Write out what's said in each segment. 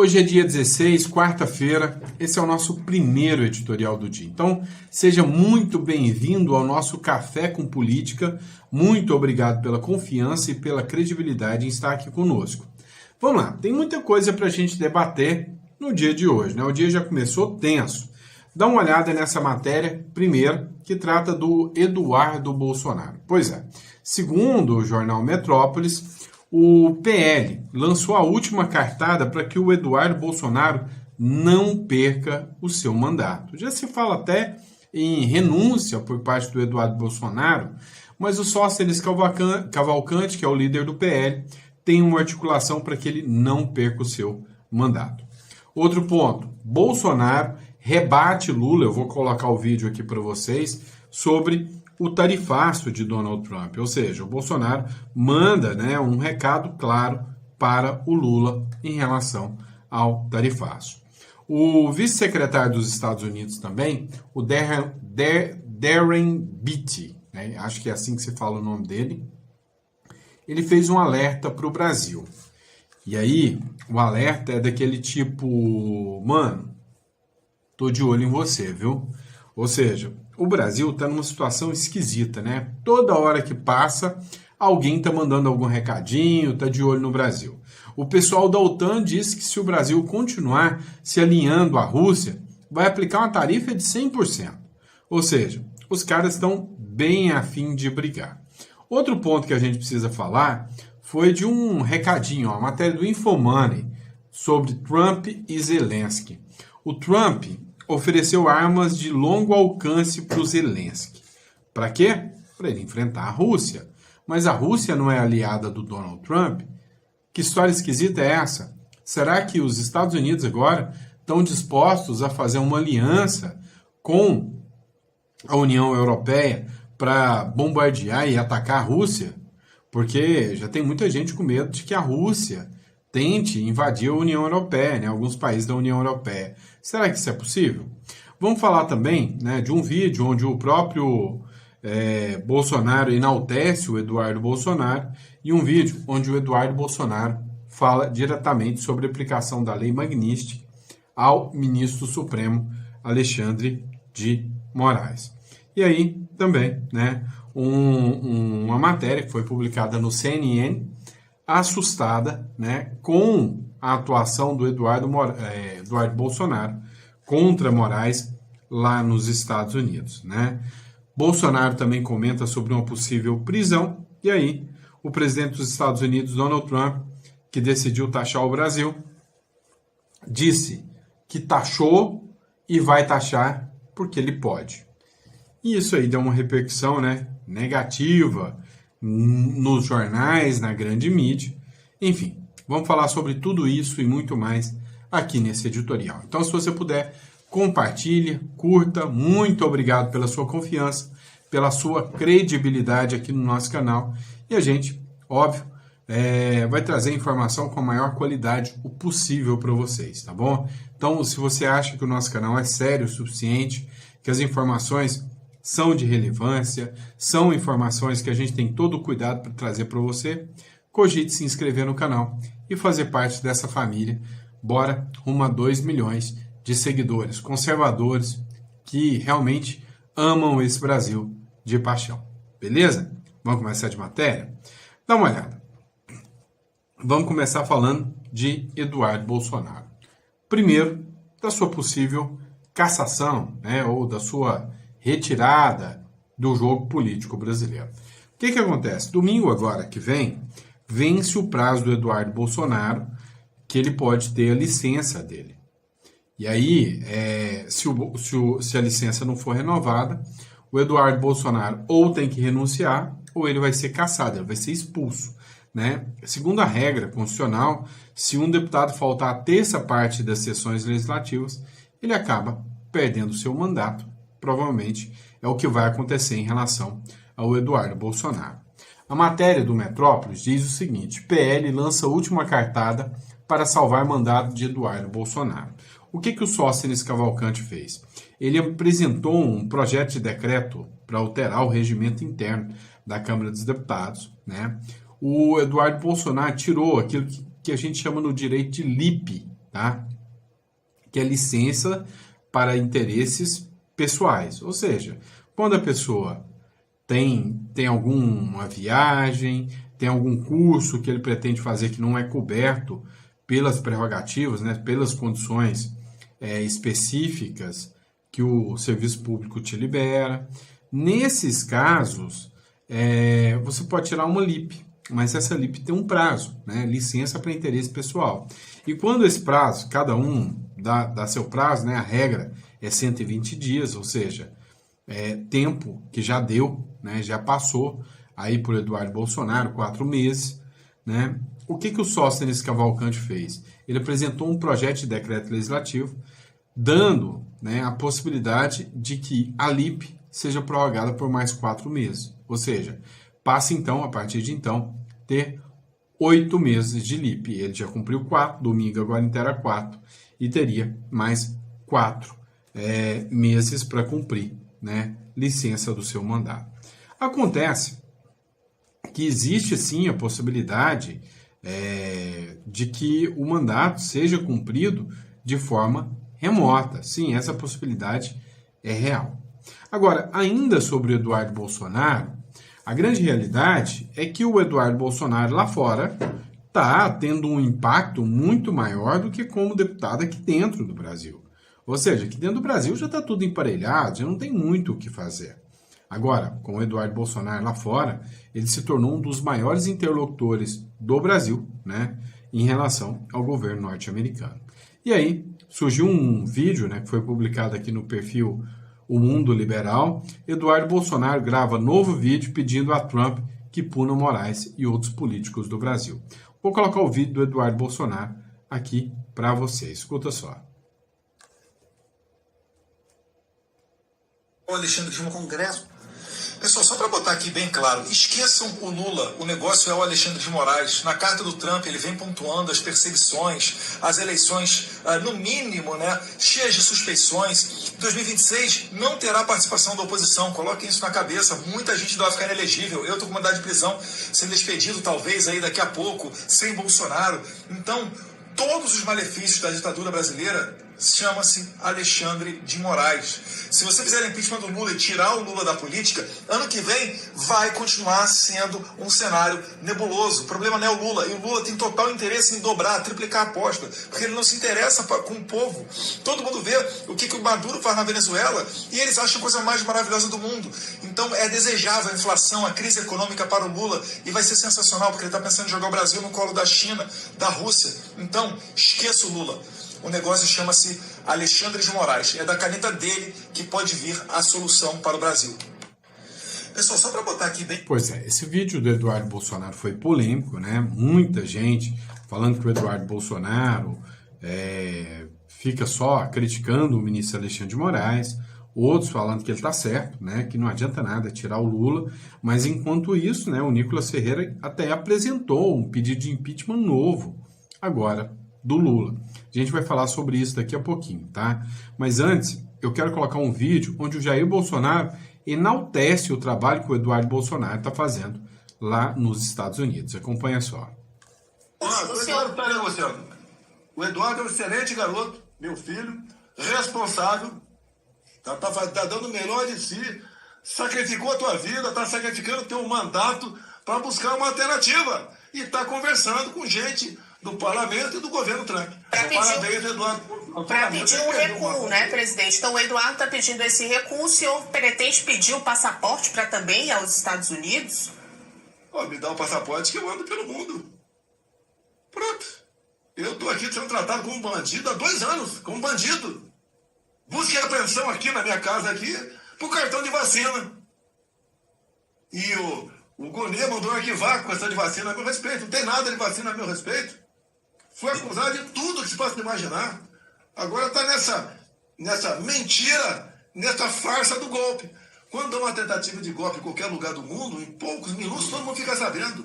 Hoje é dia 16, quarta-feira, esse é o nosso primeiro editorial do dia. Então, seja muito bem-vindo ao nosso Café com Política. Muito obrigado pela confiança e pela credibilidade em estar aqui conosco. Vamos lá, tem muita coisa para a gente debater no dia de hoje, né? O dia já começou tenso. Dá uma olhada nessa matéria, primeiro, que trata do Eduardo Bolsonaro. Pois é, segundo o jornal Metrópolis, o PL lançou a última cartada para que o Eduardo Bolsonaro não perca o seu mandato. Já se fala até em renúncia por parte do Eduardo Bolsonaro, mas o Sóstenes Cavalcante, que é o líder do PL, tem uma articulação para que ele não perca o seu mandato. Outro ponto, Bolsonaro rebate Lula, eu vou colocar o vídeo aqui para vocês, sobre o tarifaço de Donald Trump, ou seja, o Bolsonaro manda, um recado claro para o Lula em relação ao tarifaço. O vice-secretário dos Estados Unidos também, o Darren Beatty, acho que é assim que se fala o nome dele, ele fez um alerta para o Brasil. E aí, o alerta é daquele tipo, mano, tô de olho em você, viu? Ou seja, o Brasil está numa situação esquisita, né? Toda hora que passa, alguém está mandando algum recadinho, está de olho no Brasil. O pessoal da OTAN diz que se o Brasil continuar se alinhando à Rússia, vai aplicar uma tarifa de 100%. Ou seja, os caras estão bem a fim de brigar. Outro ponto que a gente precisa falar foi de um recadinho, a matéria do Infomoney, sobre Trump e Zelensky. O Trump ofereceu armas de longo alcance para o Zelensky. Para quê? Para ele enfrentar a Rússia. Mas a Rússia não é aliada do Donald Trump? Que história esquisita é essa? Será que os Estados Unidos agora estão dispostos a fazer uma aliança com a União Europeia para bombardear e atacar a Rússia? Porque já tem muita gente com medo de que a Rússia tente invadir a União Europeia, alguns países da União Europeia. Será que isso é possível? Vamos falar também de um vídeo onde o próprio Bolsonaro enaltece o Eduardo Bolsonaro e um vídeo onde o Eduardo Bolsonaro fala diretamente sobre a aplicação da Lei Magnitsky ao ministro Supremo Alexandre de Moraes. E aí também, uma matéria que foi publicada no CNN, assustada, com a atuação do Eduardo Bolsonaro contra Moraes lá nos Estados Unidos, Bolsonaro também comenta sobre uma possível prisão, e aí o presidente dos Estados Unidos, Donald Trump, que decidiu taxar o Brasil, disse que taxou e vai taxar porque ele pode. E isso aí deu uma repercussão, negativa nos jornais, na grande mídia. Enfim, vamos falar sobre tudo isso e muito mais aqui nesse editorial. Então, se você puder, compartilhe, curta. Muito obrigado pela sua confiança, pela sua credibilidade aqui no nosso canal. E a gente, óbvio, vai trazer informação com a maior qualidade o possível para vocês, tá bom? Então, se você acha que o nosso canal é sério o suficiente, que as informações são de relevância, são informações que a gente tem todo o cuidado para trazer para você, cogite se inscrever no canal e fazer parte dessa família. Bora rumo a 2 milhões de seguidores conservadores que realmente amam esse Brasil de paixão. Beleza? Vamos começar de matéria? Dá uma olhada. Vamos começar falando de Eduardo Bolsonaro. Primeiro, da sua possível cassação, ou da sua retirada do jogo político brasileiro. O que acontece? Domingo agora que vem, vence o prazo do Eduardo Bolsonaro, que ele pode ter a licença dele. E aí, se a licença não for renovada, o Eduardo Bolsonaro ou tem que renunciar, ou ele vai ser cassado, ele vai ser expulso. Segundo a regra constitucional, se um deputado faltar a terça parte das sessões legislativas, ele acaba perdendo seu mandato. Provavelmente é o que vai acontecer em relação ao Eduardo Bolsonaro. A matéria do Metrópolis diz o seguinte: PL lança a última cartada para salvar mandato de Eduardo Bolsonaro. O que o Sóstenes Cavalcante fez? Ele apresentou um projeto de decreto para alterar o regimento interno da Câmara dos Deputados. O Eduardo Bolsonaro tirou aquilo que a gente chama no direito de LIP, tá? Que é licença para interesses pessoais. Ou seja, quando a pessoa tem alguma viagem, tem algum curso que ele pretende fazer que não é coberto pelas prerrogativas, né, pelas condições específicas que o serviço público te libera. Nesses casos, você pode tirar uma LIP, mas essa LIP tem um prazo, né, licença para interesse pessoal. E quando esse prazo, cada um dá seu prazo, né, a regra é 120 dias, ou seja, tempo que já deu, né, já passou aí por Eduardo Bolsonaro, 4 meses, né? O que o Sóstenes Cavalcante fez? Ele apresentou um projeto de decreto legislativo dando, né, a possibilidade de que a LIP seja prorrogada por mais 4 meses. Ou seja, passa então, a partir de então, ter 8 meses de LIP. Ele já cumpriu 4, domingo agora inteira 4, e teria mais 4 meses para cumprir, né, licença do seu mandato. Acontece que existe sim a possibilidade de que o mandato seja cumprido de forma remota. Sim, essa possibilidade é real. Agora, ainda sobre o Eduardo Bolsonaro, a grande realidade é que o Eduardo Bolsonaro lá fora está tendo um impacto muito maior do que como deputado aqui dentro do Brasil. Ou seja, aqui dentro do Brasil já está tudo emparelhado, já não tem muito o que fazer. Agora, com o Eduardo Bolsonaro lá fora, ele se tornou um dos maiores interlocutores do Brasil, né, em relação ao governo norte-americano. E aí surgiu um vídeo, né, que foi publicado aqui no perfil O Mundo Liberal. Eduardo Bolsonaro grava novo vídeo pedindo a Trump que puna Moraes e outros políticos do Brasil. Vou colocar o vídeo do Eduardo Bolsonaro aqui para você. Escuta só. O Alexandre de Moraes, Congresso. Pessoal, só para botar aqui bem claro, esqueçam o Lula, o negócio é o Alexandre de Moraes. Na carta do Trump, ele vem pontuando as perseguições, as eleições, no mínimo, né, cheias de suspeições. 2026 não terá participação da oposição, coloquem isso na cabeça. Muita gente vai ficar inelegível. Eu estou com mandado de prisão, sendo despedido talvez aí daqui a pouco, sem Bolsonaro. Então, todos os malefícios da ditadura brasileira chama-se Alexandre de Moraes. Se você fizer impeachment do Lula e tirar o Lula da política, ano que vem vai continuar sendo um cenário nebuloso. O problema não é o Lula, e o Lula tem total interesse em dobrar, triplicar a aposta, porque ele não se interessa com o povo. Todo mundo vê o que o Maduro faz na Venezuela e eles acham a coisa mais maravilhosa do mundo. Então é desejável a inflação, a crise econômica para o Lula, e vai ser sensacional, porque ele está pensando em jogar o Brasil no colo da China, da Rússia. Então, esqueça o Lula. O negócio chama-se Alexandre de Moraes. É da caneta dele que pode vir a solução para o Brasil. Pessoal, só para botar aqui bem... Pois é, esse vídeo do Eduardo Bolsonaro foi polêmico, né? Muita gente falando que o Eduardo Bolsonaro fica só criticando o ministro Alexandre de Moraes, outros falando que ele está certo, né? Que não adianta nada tirar o Lula, mas enquanto isso, né, o Nicolas Ferreira até apresentou um pedido de impeachment novo, agora, do Lula. A gente vai falar sobre isso daqui a pouquinho, tá? Mas antes, eu quero colocar um vídeo onde o Jair Bolsonaro enaltece o trabalho que o Eduardo Bolsonaro está fazendo lá nos Estados Unidos. Acompanha só. O Eduardo está negociando. O Eduardo é um excelente garoto, meu filho, responsável, tá dando o melhor de si, sacrificou a tua vida, está sacrificando o teu mandato para buscar uma alternativa. E está conversando com gente do parlamento e do governo Trump. Parabéns, Eduardo. Para pedir um recuo, né, presidente? Então, o Eduardo está pedindo esse recuo. O senhor pretende pedir o passaporte para também ir aos Estados Unidos? Me dá um passaporte que eu ando pelo mundo. Pronto. Eu estou aqui sendo tratado como bandido há 2 anos, como bandido. Busquei apreensão aqui na minha casa aqui por cartão de vacina. E o Gonê mandou arquivar com questão de vacina a meu respeito. Não tem nada de vacina a meu respeito. Foi acusado de tudo que se possa imaginar. Agora está nessa mentira, nessa farsa do golpe. Quando dá uma tentativa de golpe em qualquer lugar do mundo, em poucos minutos todo mundo fica sabendo.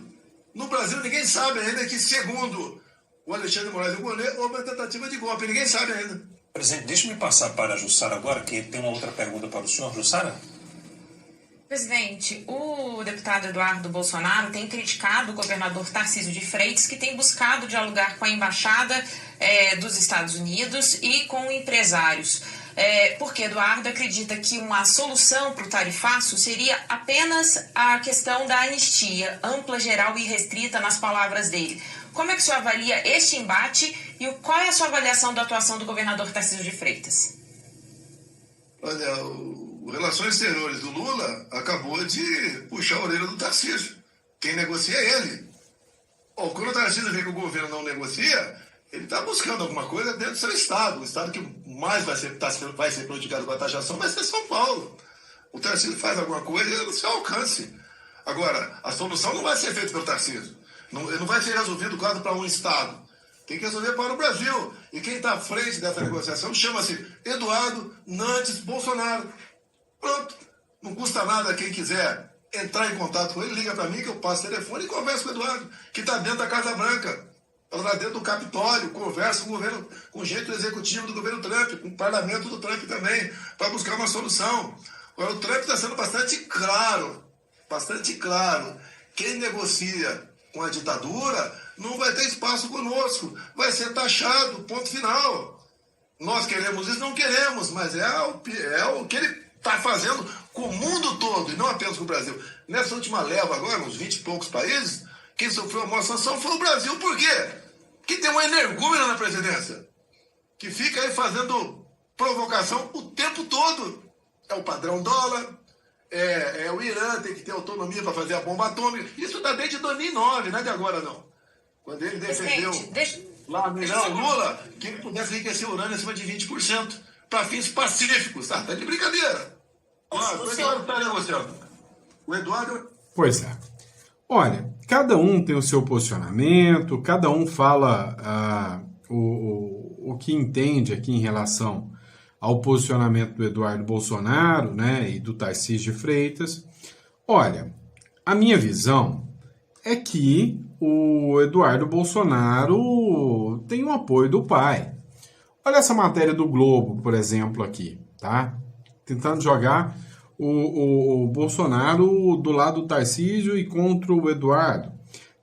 No Brasil ninguém sabe ainda que, segundo o Alexandre de Moraes e o Gonê, houve uma tentativa de golpe. Ninguém sabe ainda. Presidente, deixe-me passar para a Jussara agora, que tem uma outra pergunta para o senhor. Jussara? Presidente, o deputado Eduardo Bolsonaro tem criticado o governador Tarcísio de Freitas, que tem buscado dialogar com a embaixada dos Estados Unidos e com empresários. Porque Eduardo acredita que uma solução para o tarifaço seria apenas a questão da anistia, ampla, geral e restrita, nas palavras dele. Como é que o senhor avalia este embate e qual é a sua avaliação da atuação do governador Tarcísio de Freitas? Olha, o Relações Exteriores do Lula acabou de puxar a orelha do Tarcísio. Quem negocia é ele. Quando o Tarcísio vê que o governo não negocia, ele está buscando alguma coisa dentro do seu estado. O estado que mais vai ser prejudicado com a taxação vai ser São Paulo. O Tarcísio faz alguma coisa no seu alcance. Agora, a solução não vai ser feita pelo Tarcísio. Não vai ser resolvido o quadro para um estado. Tem que resolver para o Brasil. E quem está à frente dessa negociação chama-se Eduardo Nantes Bolsonaro. Pronto. Não custa nada quem quiser entrar em contato com ele, liga para mim que eu passo o telefone e converso com o Eduardo, que está dentro da Casa Branca. Está lá dentro do Capitólio, conversa com o governo, com o jeito executivo do governo Trump, com o parlamento do Trump também, para buscar uma solução. Agora, o Trump está sendo bastante claro. Quem negocia com a ditadura não vai ter espaço conosco, vai ser taxado, ponto final. Nós queremos isso? Não queremos, mas é o que ele está fazendo com o mundo todo, e não apenas com o Brasil. Nessa última leva agora, uns 20 e poucos países, quem sofreu a maior sanção foi o Brasil. Por quê? Que tem uma energúmena na presidência, que fica aí provocação o tempo todo. É o padrão dólar, é o Irã tem que ter autonomia para fazer a bomba atômica. Isso está desde 2009, não é de agora não. Quando ele defendeu lá no Lula que ele pudesse enriquecer o urânio acima de 20% para fins pacíficos. Tá de brincadeira. O Eduardo está negociando. O Eduardo... Pois é. Olha, cada um tem o seu posicionamento, cada um fala o que entende aqui em relação ao posicionamento do Eduardo Bolsonaro, né, e do Tarcísio de Freitas. Olha, a minha visão é que o Eduardo Bolsonaro tem o apoio do pai. Olha essa matéria do Globo, por exemplo, aqui, tá? Tentando jogar o Bolsonaro do lado do Tarcísio e contra o Eduardo.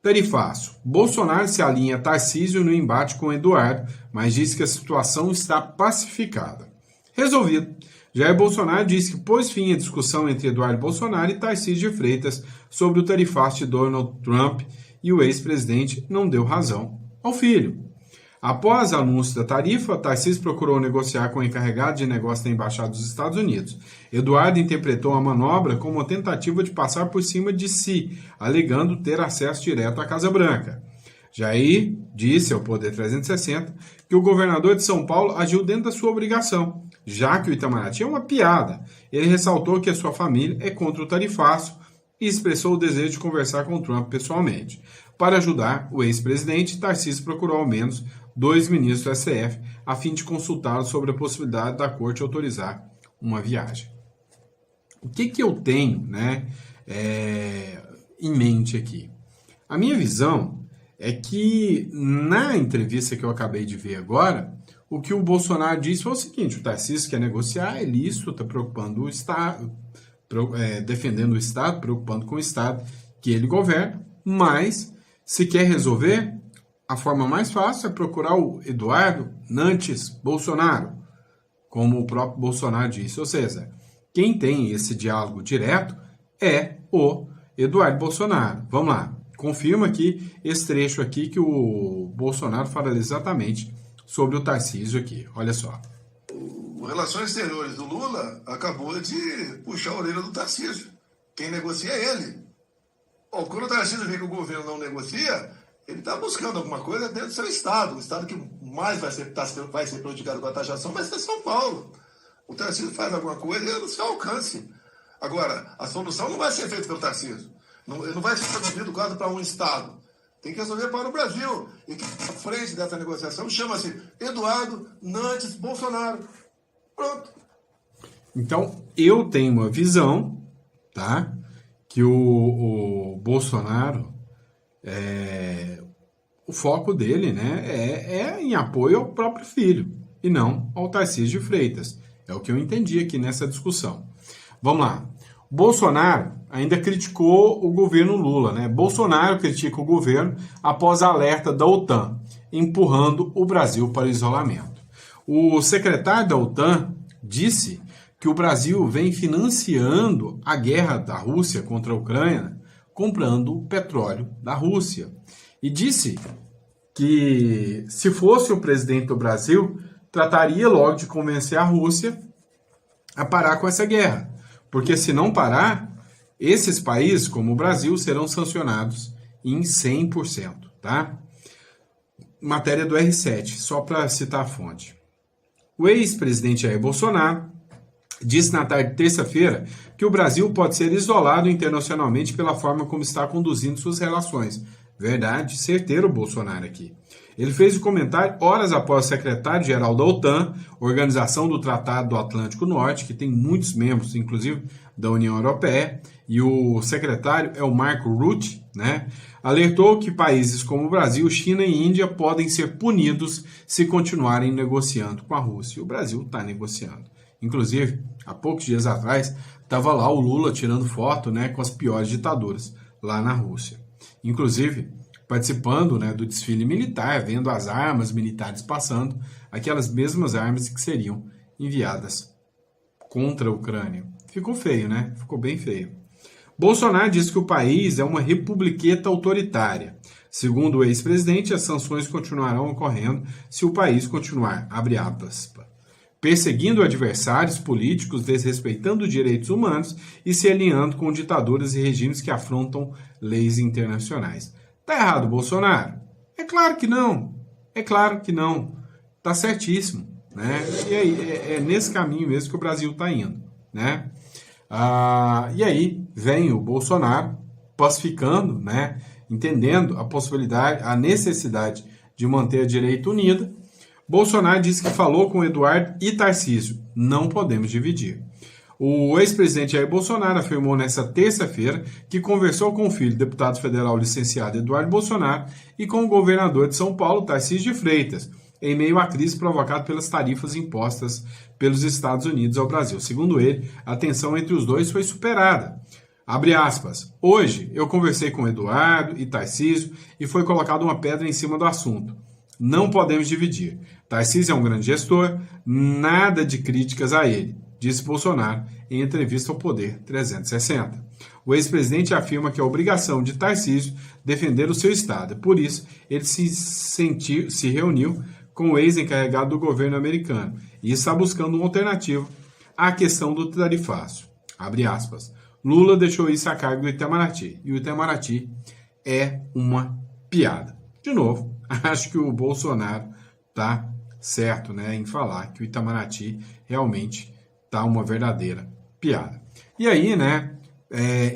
Tarifaço. Bolsonaro se alinha a Tarcísio no embate com Eduardo, mas diz que a situação está pacificada. Resolvido. Jair Bolsonaro disse que pôs fim à discussão entre Eduardo Bolsonaro e Tarcísio de Freitas sobre o tarifaço de Donald Trump e o ex-presidente não deu razão ao filho. Após o anúncio da tarifa, Tarcísio procurou negociar com o encarregado de negócio da Embaixada dos Estados Unidos. Eduardo interpretou a manobra como uma tentativa de passar por cima de si, alegando ter acesso direto à Casa Branca. Jair disse ao Poder 360 que o governador de São Paulo agiu dentro da sua obrigação, já que o Itamaraty é uma piada. Ele ressaltou que a sua família é contra o tarifaço e expressou o desejo de conversar com Trump pessoalmente. Para ajudar o ex-presidente, Tarcísio procurou ao menos 2 ministros do STF a fim de consultá-los sobre a possibilidade da corte autorizar uma viagem. O que eu tenho, né, em mente aqui? A minha visão é que na entrevista que eu acabei de ver agora, o que o Bolsonaro disse foi o seguinte: o Tarcísio quer negociar, é lícito, está preocupando o Estado, defendendo o Estado, preocupando com o Estado que ele governa, mas se quer resolver, a forma mais fácil é procurar o Eduardo Nantes Bolsonaro, como o próprio Bolsonaro disse. Ou seja, quem tem esse diálogo direto é o Eduardo Bolsonaro. Vamos lá, confirma aqui esse trecho aqui que o Bolsonaro fala exatamente sobre o Tarcísio aqui. Olha só. O Relações Exteriores do Lula acabou de puxar a orelha do Tarcísio. Quem negocia é ele. Quando o Tarcísio vê que o governo não negocia, ele está buscando alguma coisa dentro do seu estado. O estado que mais vai ser prejudicado com a taxação vai ser São Paulo. O Tarcísio faz alguma coisa no seu alcance. Agora, a solução não vai ser feita pelo Tarcísio. Não vai ser resolvido o quadro para um estado. Tem que resolver para o Brasil. E quem está à frente dessa negociação chama-se Eduardo Nantes Bolsonaro. Pronto. Então, eu tenho uma visão, tá? Que o Bolsonaro, o foco dele, né, é em apoio ao próprio filho e não ao Tarcísio de Freitas. É o que eu entendi aqui nessa discussão. Vamos lá. Bolsonaro ainda criticou o governo Lula, né? Bolsonaro critica o governo após alerta da OTAN, empurrando o Brasil para o isolamento. O secretário da OTAN disse que o Brasil vem financiando a guerra da Rússia contra a Ucrânia, comprando petróleo da Rússia. E disse que, se fosse o presidente do Brasil, trataria logo de convencer a Rússia a parar com essa guerra. Porque se não parar, esses países, como o Brasil, serão sancionados em 100%, tá? Matéria do R7, só para citar a fonte. O ex-presidente Jair Bolsonaro disse na tarde de terça-feira que o Brasil pode ser isolado internacionalmente pela forma como está conduzindo suas relações. Verdade, certeiro o Bolsonaro aqui. Ele fez o comentário horas após o secretário-geral da OTAN, Organização do Tratado do Atlântico Norte, que tem muitos membros, inclusive da União Europeia, e o secretário é o Marco Rutte, né? Alertou que países como o Brasil, China e Índia podem ser punidos se continuarem negociando com a Rússia. E o Brasil está negociando. Inclusive, há poucos dias atrás, estava lá o Lula tirando foto, né, com as piores ditaduras lá na Rússia. Inclusive, participando, né, do desfile militar, vendo as armas militares passando, aquelas mesmas armas que seriam enviadas contra a Ucrânia. Ficou feio, né? Ficou bem feio. Bolsonaro disse que o país é uma republiqueta autoritária. Segundo o ex-presidente, as sanções continuarão ocorrendo se o país continuar, abre aspas, perseguindo adversários políticos, desrespeitando direitos humanos e se alinhando com ditaduras e regimes que afrontam leis internacionais. Tá errado, Bolsonaro? É claro que não. É claro que não. Tá certíssimo, né? E aí, é nesse caminho mesmo que o Brasil tá indo, né? E aí vem o Bolsonaro pacificando, né? Entendendo a possibilidade, a necessidade de manter a direita unida. Bolsonaro disse que falou com Eduardo e Tarcísio. Não podemos dividir. O ex-presidente Jair Bolsonaro afirmou nesta terça-feira que conversou com o filho, deputado federal licenciado Eduardo Bolsonaro, e com o governador de São Paulo, Tarcísio de Freitas, em meio à crise provocada pelas tarifas impostas pelos Estados Unidos ao Brasil. Segundo ele, a tensão entre os dois foi superada. Abre aspas. Hoje, eu conversei com Eduardo e Tarcísio e foi colocada uma pedra em cima do assunto. Não podemos dividir. Tarcísio é um grande gestor, nada de críticas a ele, disse Bolsonaro em entrevista ao Poder 360. O ex-presidente afirma que é obrigação de Tarcísio defender o seu estado. Por isso, ele se reuniu com o ex-encarregado do governo americano e está buscando uma alternativa à questão do tarifaço. Abre aspas. Lula deixou isso a cargo do Itamaraty, e o Itamaraty é uma piada. De novo, acho que o Bolsonaro está certo, né, em falar que o Itamaraty realmente está uma verdadeira piada. E aí, né,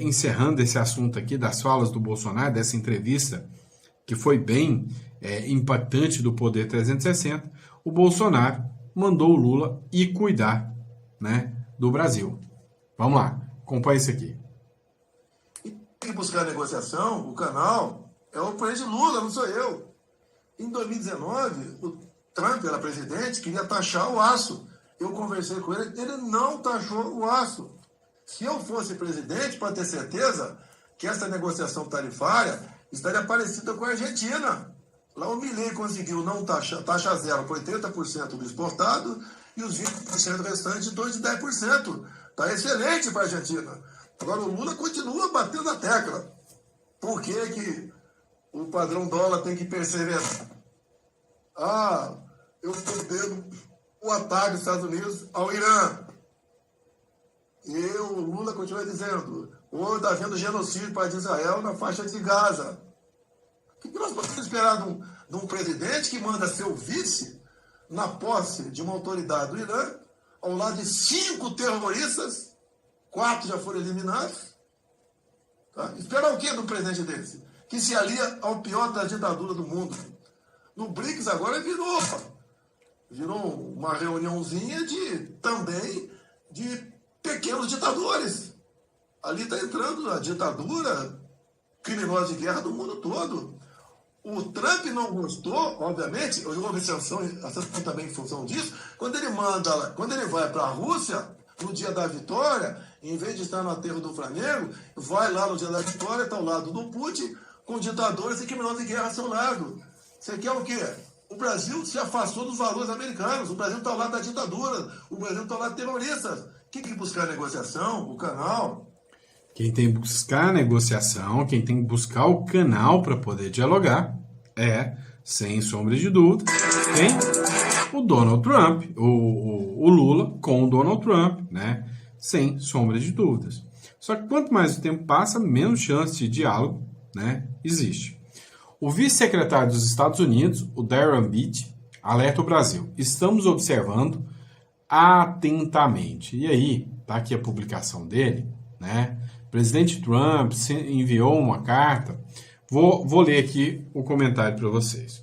encerrando esse assunto aqui das falas do Bolsonaro, dessa entrevista que foi bem impactante do Poder 360, o Bolsonaro mandou o Lula ir cuidar, né, do Brasil. Vamos lá, acompanha isso aqui. Tem que buscar a negociação, o canal é o presidente Lula, não sou eu. Em 2019, o Trump era presidente, queria taxar o aço. Eu conversei com ele, ele não taxou o aço. Se eu fosse presidente, para ter certeza que essa negociação tarifária estaria parecida com a Argentina. Lá o Milei conseguiu não taxa zero por 80% do exportado e os 20% restantes de 2,10%. Está excelente para a Argentina. Agora o Lula continua batendo na tecla. Por que o padrão dólar tem que perseverar? Eu condeno o ataque dos Estados Unidos ao Irã. E o Lula continua dizendo, está havendo genocídio para Israel na faixa de Gaza. O que nós podemos esperar de um presidente que manda seu vice na posse de uma autoridade do Irã, ao lado de 5 terroristas, 4 já foram eliminados? Tá? Esperar o quê de um presidente desse? Que se alia ao pior da ditadura do mundo. No BRICS agora virou uma reuniãozinha também de pequenos ditadores. Ali está entrando a ditadura criminosa de guerra do mundo todo. O Trump não gostou, obviamente, eu houve sanção também em função disso, quando ele vai para a Rússia, no dia da vitória, Em vez de estar no aterro do Flamengo, vai lá no dia da vitória, está ao lado do Putin, com ditadores e criminosos de guerra ao seu lado. Você quer o quê? O Brasil se afastou dos valores americanos, o Brasil está ao lado da ditadura, o Brasil está ao lado de terroristas. Quem tem que buscar negociação? O canal. Quem tem que buscar a negociação, quem tem que buscar o canal para poder dialogar é, sem sombra de dúvida, quem? O Donald Trump, o Lula com o Donald Trump, né? Sem sombra de dúvidas. Só que quanto mais o tempo passa, menos chance de diálogo, né, existe. O vice-secretário dos Estados Unidos, o Darren Beattie, alerta o Brasil. Estamos observando atentamente. E aí, tá aqui a publicação dele, né? O presidente Trump enviou uma carta. Vou ler aqui o comentário para vocês.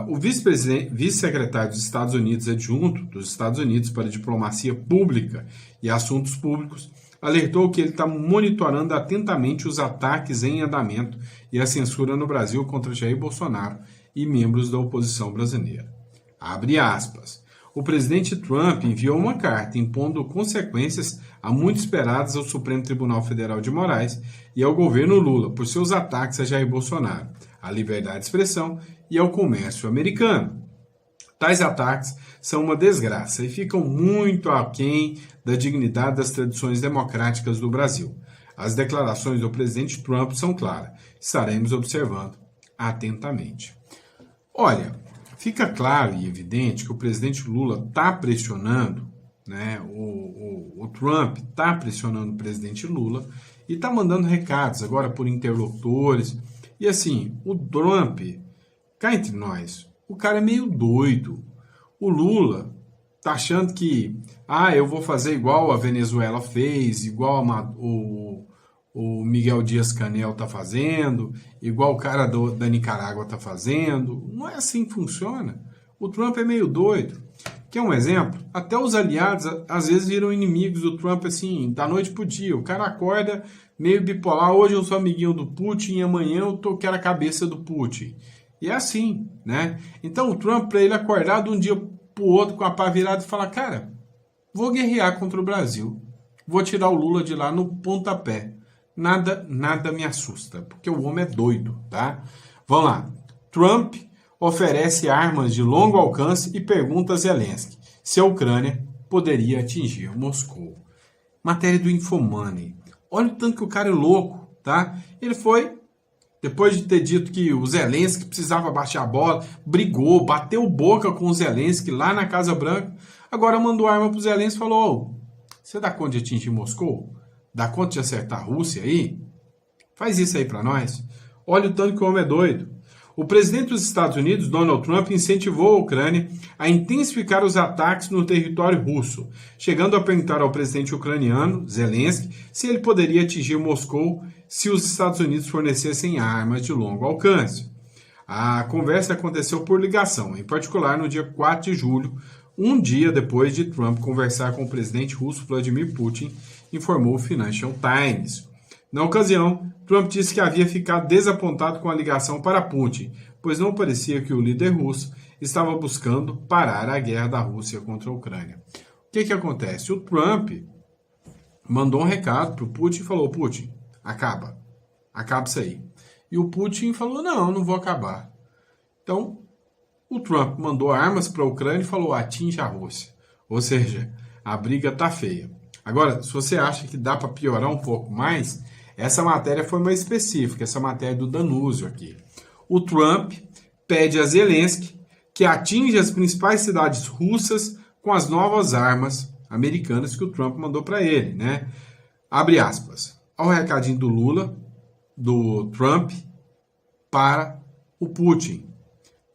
O vice-secretário dos Estados Unidos, adjunto dos Estados Unidos para Diplomacia Pública e Assuntos Públicos, alertou que ele está monitorando atentamente os ataques em andamento e a censura no Brasil contra Jair Bolsonaro e membros da oposição brasileira. Abre aspas. O presidente Trump enviou uma carta impondo consequências há muito esperadas ao Supremo Tribunal Federal de Moraes e ao governo Lula por seus ataques a Jair Bolsonaro, à liberdade de expressão e ao comércio americano. Tais ataques são uma desgraça e ficam muito aquém da dignidade das tradições democráticas do Brasil. As declarações do presidente Trump são claras. Estaremos observando atentamente. Olha, fica claro e evidente que o presidente Lula está pressionando, né? O Trump está pressionando o presidente Lula e está mandando recados agora por interlocutores. E assim, o Trump, cá entre nós, o cara é meio doido. O Lula tá achando que, eu vou fazer igual a Venezuela fez, igual o Miguel Dias-Canel tá fazendo, igual o cara da Nicarágua tá fazendo. Não é assim que funciona. O Trump é meio doido. Quer um exemplo? Até os aliados, às vezes, viram inimigos do Trump, assim, da noite pro dia. O cara acorda meio bipolar. Hoje eu sou amiguinho do Putin e amanhã eu quero a cabeça do Putin. E é assim, né? Então o Trump, para ele acordar de um dia pro outro com a pá virada e falar, cara, vou guerrear contra o Brasil. Vou tirar o Lula de lá no pontapé. Nada me assusta, porque o homem é doido, tá? Vamos lá. Trump oferece armas de longo alcance e pergunta a Zelensky se a Ucrânia poderia atingir Moscou. Matéria do Infomoney. Olha o tanto que o cara é louco, tá? Ele foi, depois de ter dito que o Zelensky precisava baixar a bola, brigou, bateu boca com o Zelensky lá na Casa Branca, agora mandou arma pro Zelensky e falou, você dá conta de atingir Moscou? Dá conta de acertar a Rússia aí? Faz isso aí pra nós. Olha o tanto que o homem é doido. O presidente dos Estados Unidos, Donald Trump, incentivou a Ucrânia a intensificar os ataques no território russo, chegando a perguntar ao presidente ucraniano, Zelensky, se ele poderia atingir Moscou se os Estados Unidos fornecessem armas de longo alcance. A conversa aconteceu por ligação, em particular no dia 4 de julho, um dia depois de Trump conversar com o presidente russo Vladimir Putin, informou o Financial Times. Na ocasião, Trump disse que havia ficado desapontado com a ligação para Putin, pois não parecia que o líder russo estava buscando parar a guerra da Rússia contra a Ucrânia. O que acontece? O Trump mandou um recado para o Putin e falou, Putin, acaba isso aí. E o Putin falou, não vou acabar. Então, o Trump mandou armas para a Ucrânia e falou, atinge a Rússia. Ou seja, a briga tá feia. Agora, se você acha que dá para piorar um pouco mais, essa matéria foi mais específica, essa matéria do Danúzio aqui. O Trump pede a Zelensky que atinja as principais cidades russas com as novas armas americanas que o Trump mandou para ele, né? Abre aspas. Olha o recadinho do Lula, do Trump, para o Putin.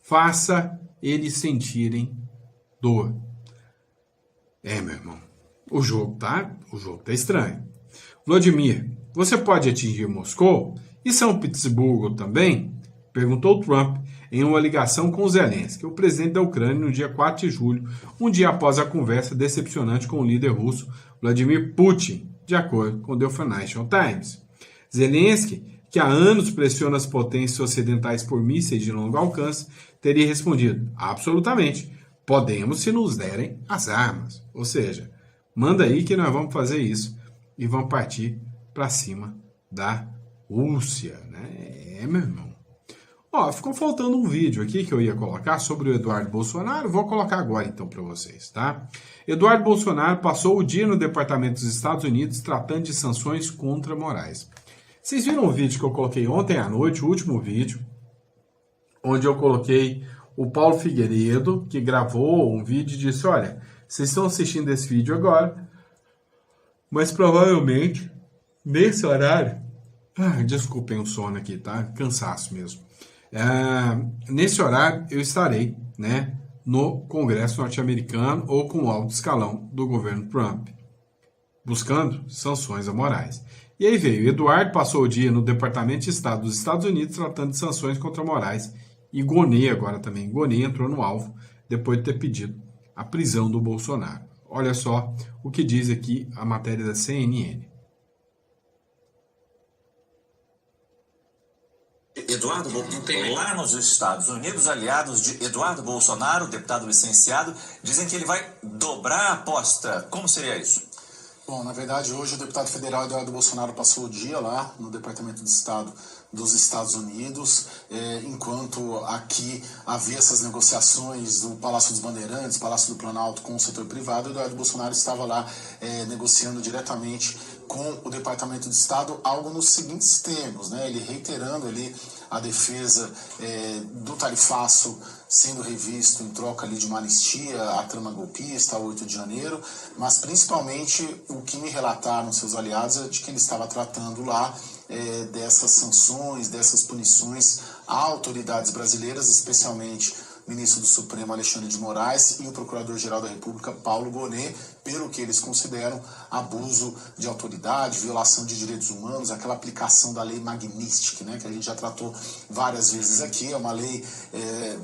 Faça eles sentirem dor. Meu irmão, o jogo tá estranho. Vladimir, você pode atingir Moscou e São Petersburgo também? Perguntou Trump em uma ligação com Zelensky, o presidente da Ucrânia, no dia 4 de julho, um dia após a conversa decepcionante com o líder russo Vladimir Putin, de acordo com The Financial Times. Zelensky, que há anos pressiona as potências ocidentais por mísseis de longo alcance, teria respondido, absolutamente, podemos se nos derem as armas. Ou seja, Manda aí que nós vamos fazer isso e vamos partir para cima da Rússia, né? Meu irmão. Ó, ficou faltando um vídeo aqui que eu ia colocar sobre o Eduardo Bolsonaro. Vou colocar agora então para vocês, tá? Eduardo Bolsonaro passou o dia no Departamento dos Estados Unidos tratando de sanções contra Moraes. Vocês viram o vídeo que eu coloquei ontem à noite, o último vídeo, onde eu coloquei o Paulo Figueiredo, que gravou um vídeo e disse, olha, vocês estão assistindo esse vídeo agora, mas provavelmente nesse horário... desculpem o sono aqui, tá? Cansaço mesmo. Nesse horário eu estarei, né, no Congresso norte-americano ou com o alto escalão do governo Trump, buscando sanções a Moraes. E aí veio, Eduardo passou o dia no Departamento de Estado dos Estados Unidos tratando de sanções contra Moraes e Gonê agora também. Gonê entrou no alvo depois de ter pedido a prisão do Bolsonaro. Olha só o que diz aqui a matéria da CNN. Eduardo Bolsonaro, lá nos Estados Unidos, aliados de Eduardo Bolsonaro, deputado licenciado, dizem que ele vai dobrar a aposta. Como seria isso? Bom, na verdade, hoje o deputado federal Eduardo Bolsonaro passou o dia lá no Departamento de Estado dos Estados Unidos, enquanto aqui havia essas negociações do Palácio dos Bandeirantes, Palácio do Planalto com o setor privado, o Eduardo Bolsonaro estava lá negociando diretamente com o Departamento de Estado, algo nos seguintes termos, né? Ele reiterando ali a defesa do tarifaço sendo revisto em troca ali de uma anistia à trama golpista, ao 8 de janeiro, mas principalmente o que me relataram seus aliados é de que ele estava tratando lá dessas sanções, dessas punições a autoridades brasileiras, especialmente o ministro do Supremo Alexandre de Moraes e o Procurador-Geral da República Paulo Gonê, pelo que eles consideram abuso de autoridade, violação de direitos humanos, aquela aplicação da lei Magnitsky, né, que a gente já tratou várias vezes aqui, é uma lei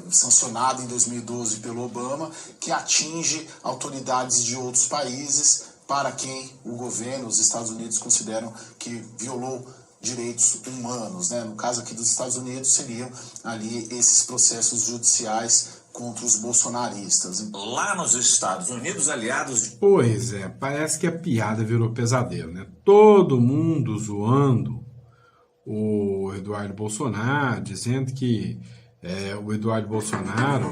sancionada em 2012 pelo Obama, que atinge autoridades de outros países para quem o governo, os Estados Unidos, consideram que violou direitos humanos, né? No caso aqui dos Estados Unidos, seriam ali esses processos judiciais contra os bolsonaristas. Lá nos Estados Unidos, aliados de... Pois é, parece que a piada virou pesadelo, né? Todo mundo zoando o Eduardo Bolsonaro, dizendo que o Eduardo Bolsonaro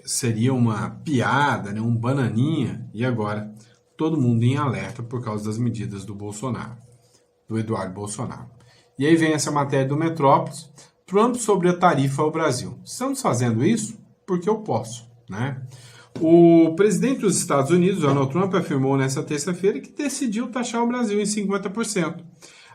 seria uma piada, né? Um bananinha, e agora todo mundo em alerta por causa das medidas do Bolsonaro. Do Eduardo Bolsonaro. E aí vem essa matéria do Metrópolis, Trump sobre a tarifa ao Brasil. Estamos fazendo isso porque eu posso, né? O presidente dos Estados Unidos, Donald Trump, afirmou nesta terça-feira que decidiu taxar o Brasil em 50%,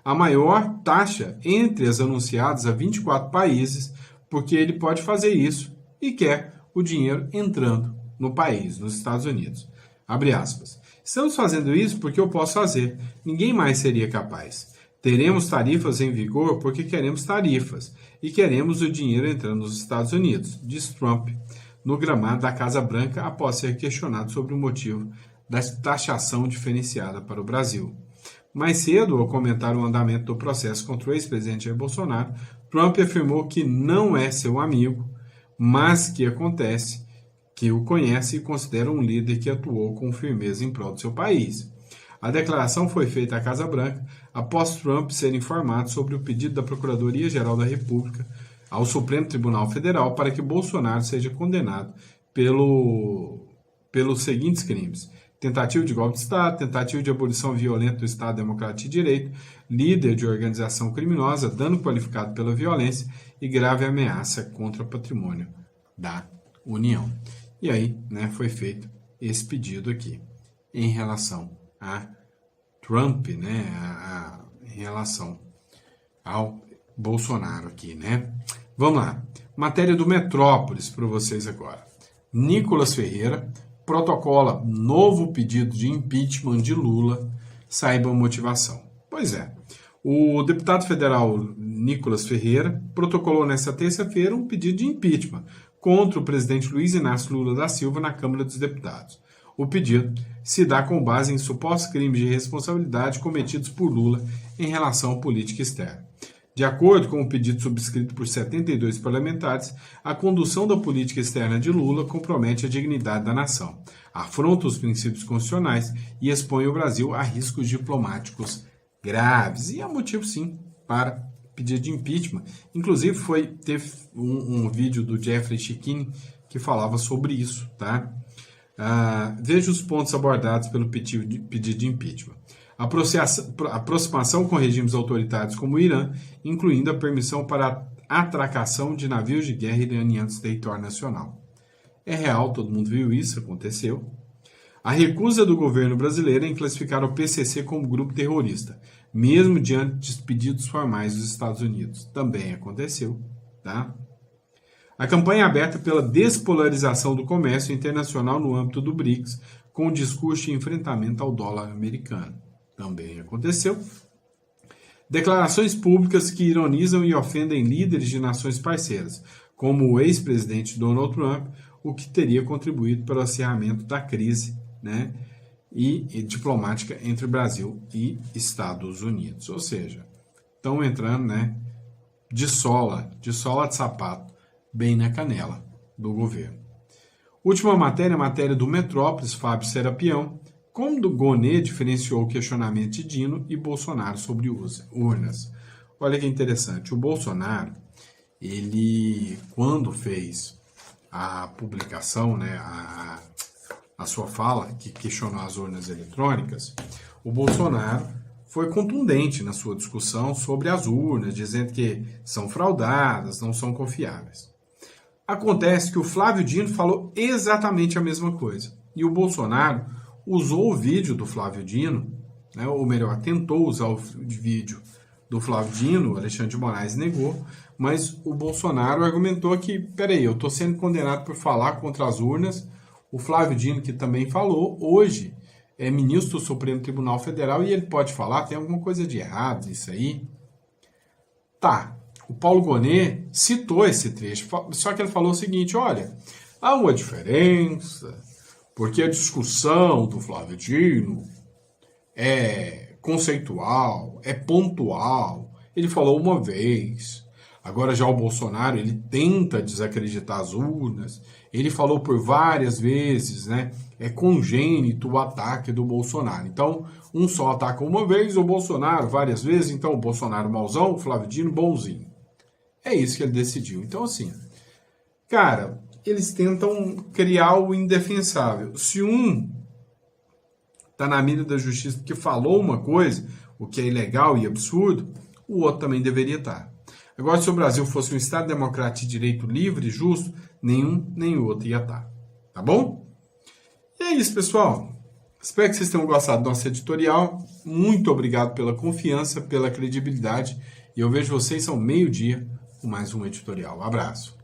a maior taxa entre as anunciadas a 24 países, porque ele pode fazer isso e quer o dinheiro entrando no país, nos Estados Unidos. Abre aspas. Estamos fazendo isso porque eu posso fazer. Ninguém mais seria capaz. Teremos tarifas em vigor porque queremos tarifas e queremos o dinheiro entrando nos Estados Unidos, diz Trump, no gramado da Casa Branca após ser questionado sobre o motivo da taxação diferenciada para o Brasil. Mais cedo, ao comentar o andamento do processo contra o ex-presidente Jair Bolsonaro, Trump afirmou que não é seu amigo, mas que o conhece e considera um líder que atuou com firmeza em prol do seu país. A declaração foi feita à Casa Branca após Trump ser informado sobre o pedido da Procuradoria-Geral da República ao Supremo Tribunal Federal para que Bolsonaro seja condenado pelos seguintes crimes: tentativa de golpe de Estado, tentativa de abolição violenta do Estado Democrático de Direito, líder de organização criminosa, dano qualificado pela violência e grave ameaça contra o patrimônio da União. E aí, né, foi feito esse pedido aqui em relação a Trump, né, em relação ao Bolsonaro aqui, né? Vamos lá. Matéria do Metrópolis para vocês agora. Nicolas Ferreira protocola novo pedido de impeachment de Lula, saiba a motivação. Pois é. O deputado federal Nicolas Ferreira protocolou nesta terça-feira um pedido de impeachment contra o presidente Luiz Inácio Lula da Silva na Câmara dos Deputados. O pedido se dá com base em supostos crimes de responsabilidade cometidos por Lula em relação à política externa. De acordo com o pedido subscrito por 72 parlamentares, a condução da política externa de Lula compromete a dignidade da nação, afronta os princípios constitucionais e expõe o Brasil a riscos diplomáticos graves. E há motivo, sim, para pedir de impeachment. Inclusive, teve um vídeo do Jeffrey Chikine que falava sobre isso, tá? Veja os pontos abordados pelo pedido de impeachment. Aproximação com regimes autoritários como o Irã, incluindo a permissão para a atracação de navios de guerra iranianos em território nacional. É real, todo mundo viu isso, aconteceu. A recusa do governo brasileiro em classificar o PCC como grupo terrorista, mesmo diante de pedidos formais dos Estados Unidos, também aconteceu, tá? A campanha aberta pela despolarização do comércio internacional no âmbito do BRICS, com o discurso de enfrentamento ao dólar americano, também aconteceu. Declarações públicas que ironizam e ofendem líderes de nações parceiras, como o ex-presidente Donald Trump, o que teria contribuído para o acirramento da crise, né, e diplomática entre Brasil e Estados Unidos. Ou seja, estão entrando, né, de sola de sapato, bem na canela do governo. Última matéria, a matéria do Metrópolis, Fábio Serapião, como o Gonê diferenciou o questionamento de Dino e Bolsonaro sobre urnas. Olha que interessante, o Bolsonaro, ele, quando fez a publicação, né, a sua fala, que questionou as urnas eletrônicas, o Bolsonaro foi contundente na sua discussão sobre as urnas, dizendo que são fraudadas, não são confiáveis. Acontece que o Flávio Dino falou exatamente a mesma coisa. E o Bolsonaro usou o vídeo do Flávio Dino, né, ou melhor, tentou usar o vídeo do Flávio Dino, o Alexandre de Moraes negou, mas o Bolsonaro argumentou que, peraí, eu estou sendo condenado por falar contra as urnas. O Flávio Dino, que também falou, hoje é ministro do Supremo Tribunal Federal e ele pode falar, tem alguma coisa de errado nisso aí. Tá, o Paulo Gonê citou esse trecho, só que ele falou o seguinte, olha, há uma diferença, porque a discussão do Flávio Dino é conceitual, é pontual. Ele falou uma vez. Agora já o Bolsonaro, ele tenta desacreditar as urnas. Ele falou por várias vezes, né? É congênito o ataque do Bolsonaro. Então, um só ataca uma vez, o Bolsonaro várias vezes. Então, o Bolsonaro mauzão, o Flávio Dino bonzinho. É isso que ele decidiu. Então, assim, cara, eles tentam criar o indefensável. Se um tá na mira da justiça porque falou uma coisa, o que é ilegal e absurdo, o outro também deveria estar. Agora, se o Brasil fosse um Estado democrático de direito livre e justo, nenhum nem o outro ia estar. Tá bom? E é isso, pessoal. Espero que vocês tenham gostado do nosso editorial. Muito obrigado pela confiança, pela credibilidade. E eu vejo vocês ao meio-dia com mais um editorial. Um abraço.